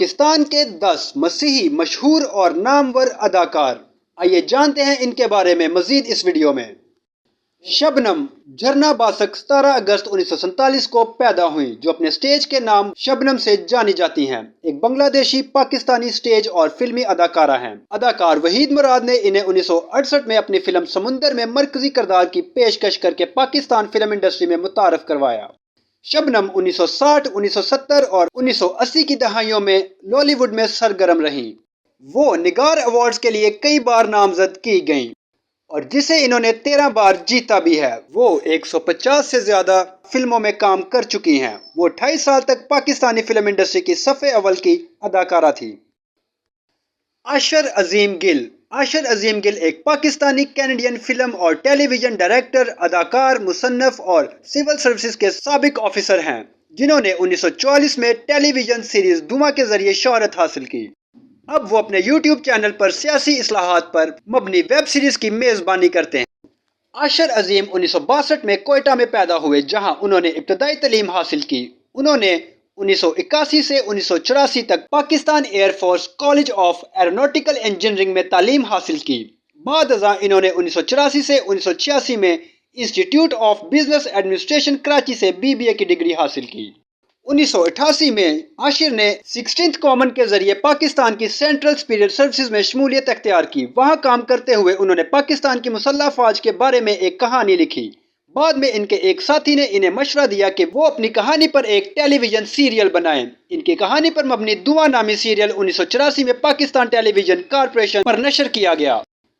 پاکستان کے 10 مسیحی مشہور اور نامور اداکار، آئیے جانتے ہیں ان کے بارے میں مزید اس ویڈیو میں۔ شبنم جھرنا باسک 17 اگست 1947 کو پیدا ہوئیں، جو اپنے سٹیج کے نام شبنم سے جانی جاتی ہیں۔ ایک بنگلہ دیشی پاکستانی سٹیج اور فلمی اداکارہ ہیں۔ اداکار وحید مراد نے انہیں 1968 میں اپنی فلم سمندر میں مرکزی کردار کی پیشکش کر کے پاکستان فلم انڈسٹری میں متعارف کروایا۔ شبنم 1960، 1970 اور 1980 کی دہائیوں میں لالی ووڈ میں سرگرم رہیں۔ وہ نگار ایوارڈز کے لیے کئی بار نامزد کی گئیں اور جسے انہوں نے 13 بار جیتا بھی ہے۔ وہ 150 سے زیادہ فلموں میں کام کر چکی ہیں۔ وہ 28 سال تک پاکستانی فلم انڈسٹری کی صف اول کی اداکارہ تھی۔ عاشر عظیم گل۔ عاشر عظیم گل ایک پاکستانی کینیڈین فلم اور ٹیلی ویژن ڈائریکٹر، اداکار، مصنف اور سول سروسز کے سابق آفیسر ہیں، جنہوں نے 1944 میں ٹیلی ویژن سیریز دھواں کے ذریعے شہرت حاصل کی۔ اب وہ اپنے یوٹیوب چینل پر سیاسی اصلاحات پر مبنی ویب سیریز کی میزبانی کرتے ہیں۔ عاشر عظیم 1962 میں کوئٹہ میں پیدا ہوئے، جہاں انہوں نے ابتدائی تعلیم حاصل کی۔ انہوں نے 1981 سے 1984 تک Pakistan air force college of aeronautical engineering میں تعلیم حاصل کی۔ بعد ازاں انہوں نے 1984 سے 1986 میں institute of business administration Karachi سے BBA کی ڈگری حاصل کی۔ 1988 میں عاشر نے 16th کامن کے ذریعے پاکستان کی سینٹرل اسپیڈ سروسز میں شمولیت اختیار کی۔ وہاں کام کرتے ہوئے انہوں نے پاکستان کی مسلح افواج کے بارے میں ایک کہانی لکھی۔ بعد میں ان کے ایک ساتھی نے انہیں مشورہ دیا کہ وہ اپنی کہانی پر ایک ٹیلی ویژن سیریل بنائیں۔ ان کی کہانی پر مبنی دھواں نامی سیریل 1984 میں پاکستان ٹیلی ویژن کارپوریشن پر نشر کیا گیا۔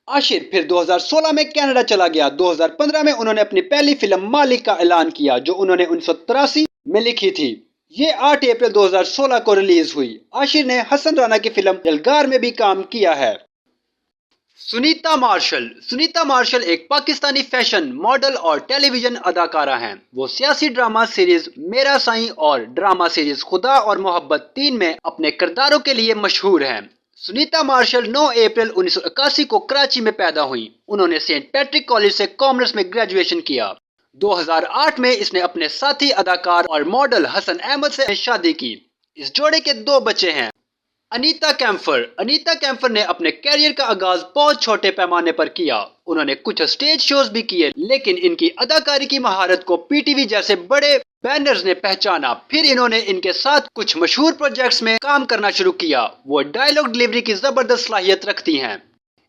عاشر پھر 2016 میں کینیڈا چلا گیا۔ 2015 میں انہوں نے اپنی پہلی فلم مالک کا اعلان کیا، جو انہوں نے 1983 میں لکھی تھی۔ یہ 8 اپریل 2016 کو ریلیز ہوئی۔ عاشر نے حسن رانا کی فلم دلگار میں بھی کام کیا ہے۔ سنیتا مارشل۔ سنیتا مارشل ایک پاکستانی فیشن ماڈل اور ٹیلی ویژن اداکارہ ہیں۔ وہ سیاسی ڈرامہ سیریز میرا سائیں اور ڈرامہ سیریز خدا اور محبت 3 میں اپنے کرداروں کے لیے مشہور ہیں۔ سنیتا مارشل 9 اپریل 1981 کو کراچی میں پیدا ہوئیں۔ انہوں نے سینٹ پیٹرک کالج سے کامرس میں گریجویشن کیا۔ 2008 میں اس نے اپنے ساتھی اداکار اور ماڈل حسن احمد سے شادی کی۔ اس جوڑے کے 2 بچے ہیں۔ انیتا کیمفر۔ انیتا کیمفر نے اپنے کیریئر کا آغاز بہت چھوٹے پیمانے پر کیا۔ انہوں نے کچھ سٹیج شوز بھی کیے، لیکن ان کی اداکاری کی مہارت کو PTV جیسے بڑے بینرز نے پہچانا۔ پھر انہوں نے ان کے ساتھ کچھ مشہور پروجیکٹس میں کام کرنا شروع کیا۔ وہ ڈائیلاگ ڈلیوری کی زبردست صلاحیت رکھتی ہیں۔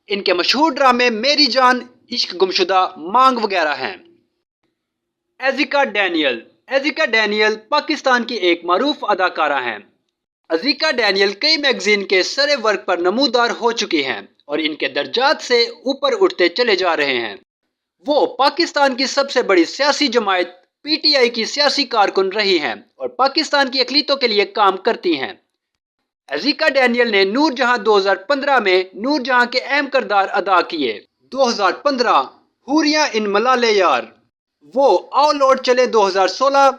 ان کے مشہور ڈرامے میری جان، عشق گمشدہ، مانگ وغیرہ ہیں۔ ایزیکا ڈینیل۔ ایزیکا ڈینیل پاکستان کی ایک معروف اداکارہ ہیں۔ ایزیکا ڈینیل کئی میگزین کے سر ورق پر نمودار ہو چکی ہیں اور ان کے درجات سے اوپر اٹھتے چلے جا رہے ہیں۔ وہ پاکستان کی سب سے بڑی سیاسی جماعت PTI کی سیاسی کارکن رہی ہیں اور پاکستان کی اقلیتوں کے لیے کام کرتی ہیں۔ ایزیکا ڈینیل نے نور جہاں 2015 میں نور جہاں کے اہم کردار ادا کیے۔ 2015 حوریاں ان ملالے یار، وہ آؤ لوٹ چلے 2016،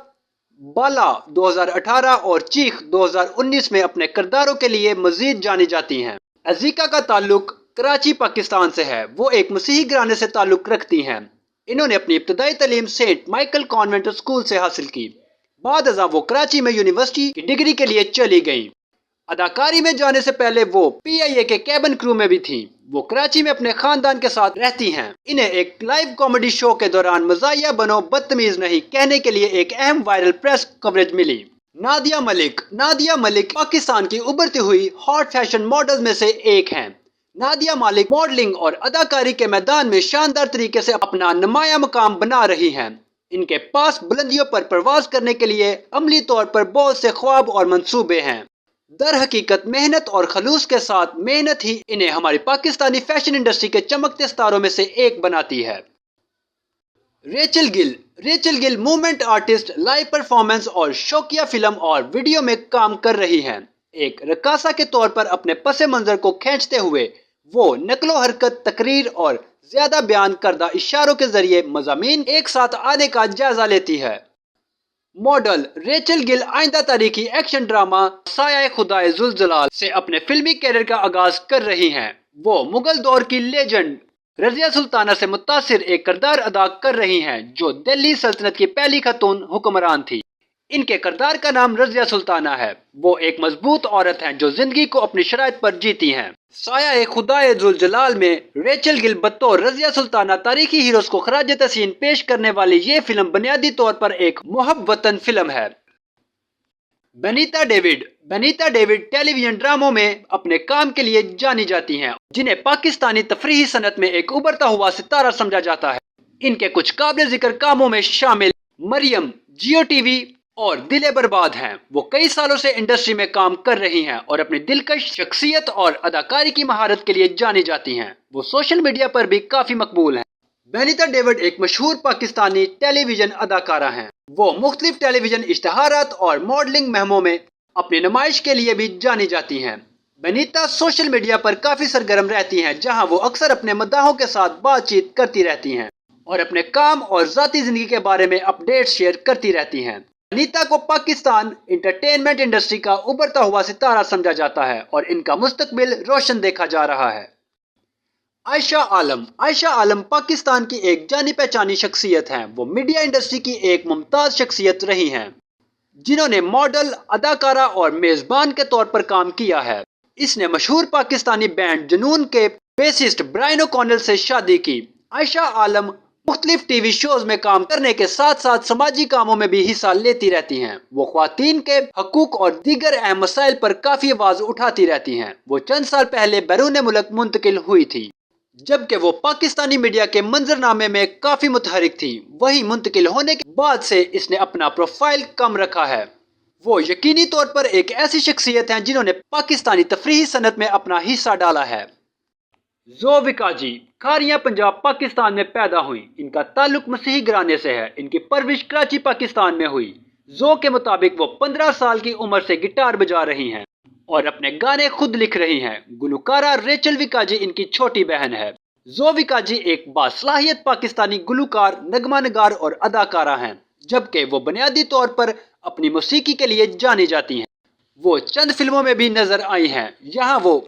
بالا 2018 اور چیخ 2019 میں اپنے کرداروں کے لیے مزید جانی جاتی ہیں۔ ایزیکا کا تعلق کراچی پاکستان سے ہے۔ وہ ایک مسیحی گھرانے سے تعلق رکھتی ہیں۔ انہوں نے اپنی ابتدائی تعلیم سینٹ مائیکل کانوینٹ اسکول سے حاصل کی۔ بعد ازاں وہ کراچی میں یونیورسٹی کی ڈگری کے لیے چلی گئیں۔ اداکاری میں جانے سے پہلے وہ PIA کے کیبن کرو میں بھی تھیں۔ وہ کراچی میں اپنے خاندان کے ساتھ رہتی ہیں۔ انہیں ایک لائیو کامیڈی شو کے دوران مزاحیہ بنو بدتمیز نہیں کہنے کے لیے ایک اہم وائرل پریس کوریج ملی۔ نادیہ ملک۔ نادیہ ملک پاکستان کی ابھرتی ہوئی ہاٹ فیشن ماڈلز میں سے ایک ہیں۔ نادیہ ملک ماڈلنگ اور اداکاری کے میدان میں شاندار طریقے سے اپنا نمایاں مقام بنا رہی ہیں۔ ان کے پاس بلندیوں پر پرواز کرنے کے لیے عملی طور پر بہت سے خواب اور منصوبے ہیں۔ در حقیقت محنت اور خلوص کے ساتھ محنت ہی انہیں ہماری پاکستانی فیشن انڈسٹری کے چمکتے ستاروں میں سے ایک بناتی ہے۔ ریچل گل۔ ریچل گل موومنٹ آرٹسٹ، لائیو پرفارمنس اور شوکیہ فلم اور ویڈیو میں کام کر رہی ہیں۔ ایک رقاصہ کے طور پر اپنے پس منظر کو کھینچتے ہوئے وہ نقل و حرکت، تقریر اور زیادہ بیان کردہ اشاروں کے ذریعے مضامین ایک ساتھ آنے کا جائزہ لیتی ہے۔ ماڈل ریچل گل آئندہ تاریخی ایکشن ڈرامہ سایہ خدائے ذوالجلال سے اپنے فلمی کیریئر کا آغاز کر رہی ہیں۔ وہ مغل دور کی لیجنڈ رضیہ سلطانہ سے متاثر ایک کردار ادا کر رہی ہیں، جو دہلی سلطنت کی پہلی خاتون حکمران تھی۔ ان کے کردار کا نام رضیہ سلطانہ ہے۔ وہ ایک مضبوط عورت ہیں جو زندگی کو اپنی شرائط پر جیتی ہیں۔ سایہ خدائے ذوالجلال میں ریچل گل بطور رضیہ سلطانہ تاریخی ہیروز کو خراج تحسین پیش کرنے والی یہ فلم بنیادی طور پر ایک محب وطن فلم ہے۔ بنیتا ڈیوڈ ٹیلی ویژن ڈراموں میں اپنے کام کے لیے جانی جاتی ہیں، جنہیں پاکستانی تفریحی صنعت میں ایک ابھرتا ہوا ستارہ سمجھا جاتا ہے۔ ان کے کچھ قابل ذکر کاموں میں شامل مریم، جیو ٹی وی اور دل برباد ہیں۔ وہ کئی سالوں سے انڈسٹری میں کام کر رہی ہیں اور اپنی دلکش شخصیت اور اداکاری کی مہارت کے لیے جانی جاتی ہیں۔ وہ سوشل میڈیا پر بھی کافی مقبول ہیں۔ بنیتا ڈیوڈ ایک مشہور پاکستانی ٹیلی ویژن اداکارہ ہیں۔ وہ مختلف ٹیلی ویژن اشتہارات اور ماڈلنگ مہموں میں اپنی نمائش کے لیے بھی جانی جاتی ہیں۔ بنیتا سوشل میڈیا پر کافی سرگرم رہتی ہیں، جہاں وہ اکثر اپنے مداحوں کے ساتھ بات چیت کرتی رہتی ہیں اور اپنے کام اور ذاتی زندگی کے بارے میں اپ ڈیٹ شیئر کرتی رہتی ہیں۔ بنیتا کو پاکستان انٹرٹینمنٹ انڈسٹری کا ابھرتا ہوا ستارہ سمجھا جاتا ہے اور ان کا مستقبل روشن دیکھا جا رہا ہے۔ عائشہ عالم پاکستان کی ایک جانی پہچانی شخصیت ہیں۔ وہ میڈیا انڈسٹری کی ایک ممتاز شخصیت رہی ہیں، جنہوں نے ماڈل، اداکارہ اور میزبان کے طور پر کام کیا ہے۔ اس نے مشہور پاکستانی بینڈ جنون کے بیسسٹ برائن اوکونل سے شادی کی۔ عائشہ عالم مختلف ٹی وی شوز میں کام کرنے کے ساتھ ساتھ سماجی کاموں میں بھی حصہ لیتی رہتی ہیں۔ وہ خواتین کے حقوق اور دیگر اہم مسائل پر کافی آواز اٹھاتی رہتی ہیں۔ وہ چند سال پہلے بیرون ملک منتقل ہوئی تھی، جبکہ وہ پاکستانی میڈیا کے منظرنامے میں کافی متحرک تھی۔ وہیں منتقل ہونے کے بعد سے اس نے اپنا پروفائل کم رکھا ہے۔ وہ یقینی طور پر ایک ایسی شخصیت ہیں جنہوں نے پاکستانی تفریحی صنعت میں اپنا حصہ ڈالا ہے۔ ذوالفقار جی کھاریاں پنجاب پاکستان میں پیدا ہوئیں۔ ان کا تعلق مسیحی گھرانے سے ہے۔ ان کی پرورش کراچی پاکستان میں ہوئی۔ زو کے مطابق وہ 15 سال کی عمر سے گٹار بجا رہی ہیں اور اپنے گانے خود لکھ رہی ہیں۔ گلوکارہ ریچل وکا جی ان کی چھوٹی بہن ہے۔ ذوالفقار جی ایک باصلاحیت پاکستانی گلوکار، نغمہ نگار اور اداکارہ ہیں، جبکہ وہ بنیادی طور پر اپنی موسیقی کے لیے جانی جاتی ہیں۔ وہ چند فلموں میں بھی نظر آئی ہیں۔ یہاں وہ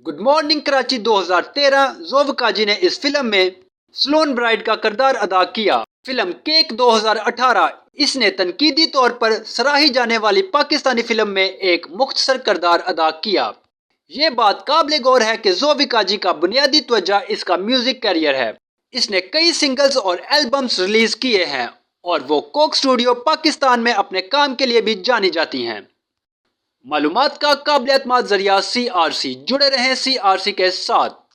گڈ مارننگ کراچی 2013، ذوالفقار جی نے اس فلم میں سلون برائڈ کا کردار ادا کیا۔ فلم کیک 2018، اس نے تنقیدی طور پر سراہی جانے والی پاکستانی فلم میں ایک مختصر کردار ادا کیا۔ یہ بات قابل غور ہے کہ ذوالفقار جی کا بنیادی توجہ اس کا میوزک کیریئر ہے۔ اس نے کئی سنگلز اور البمز ریلیز کیے ہیں اور وہ کوک اسٹوڈیو پاکستان میں اپنے کام کے لیے بھی جانی جاتی ہیں۔ معلومات کا قابل اعتماد ذریعہ CRC، جڑے رہیں CRC کے ساتھ۔